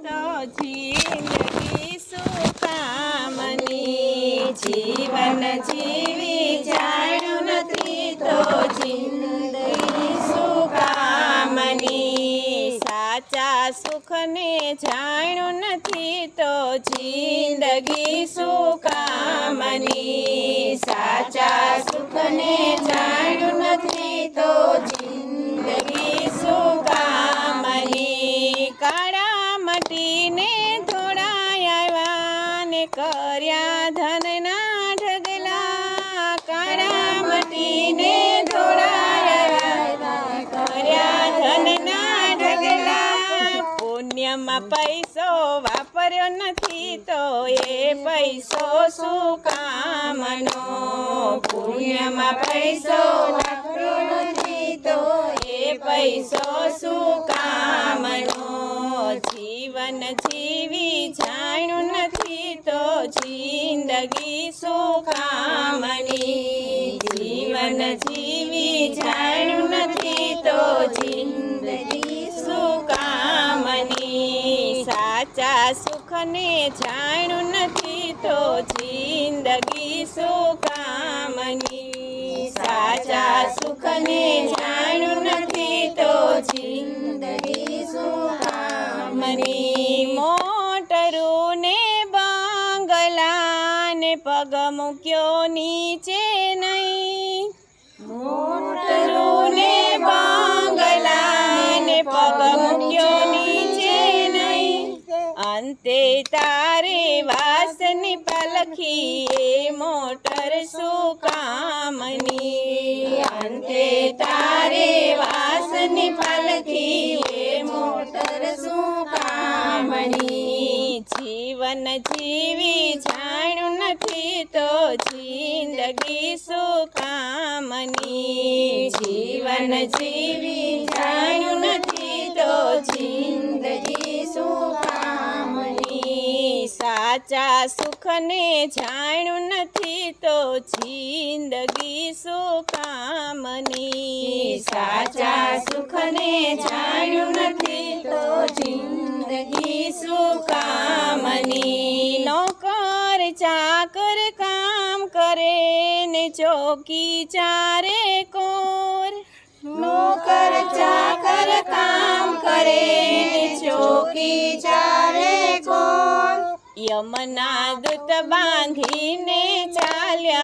તો જિંદગી શું કામની, જીવન જીવી જાણ્યું નથી તો જિંદગી શું કામની, સાચા સુખને જાણ્યું નથી તો જિંદગી શું કામની, સાચા સુખને જાણ્યું નથી તો જિંદગી શું કામની, કાળા મટીને થોડા આવ્યા ને કર્યા ધનના ઢગલા, કાળા મટીને થોડા આવ્યા કર્યા ધનના ઢગલા, પુણ્યમાં પૈસો વાપર્યો નથી તો એ પૈસો શું કામનો, પુણ્યમાં પૈસો વાપર્યો નથી તો એ પૈસો શું કામનો, જીવન જીવી જાણ્યું નથી તો જિંદગી શું કામની, જીવન જીવી જાણ્યું નથી તો જિંદગી શું કામની, સાચા સુખને જાણ્યું નથી તો જિંદગી શું કામની, સાચા સુખને જાણ્યું નથી તો જિંદગી શું કામની, મોટરું ને બંગલા ને પગ મૂક્યો નીચે નહીં, મોટરું ને બંગલા ને પગ મૂક્યો નીચે નહીં, અંતે તારે વાસની પલખી એ મોટર શું કામની, અંતે તારે વાસની પલખી એ મોટર શું કામની, જીવન જીવી જાણ્યું નથી તો જિંદગી શું કામની, જીવન જીવી જાણ્યું નથી તો જિંદગી શું કામની, સાચા સુખને જાણ્યું નથી તો જિંદગી શું કામની, સાચા સુખને જાણ્યું નથી તો જિંદગી શું કામની, નોકર ચાકર કામ કરે ને ચોકી ચારે કોર, નોકર ચાકર કામ કરે ને ચોકી ચારે કોર, યમના દૂત બાંધીને ચાલ્યા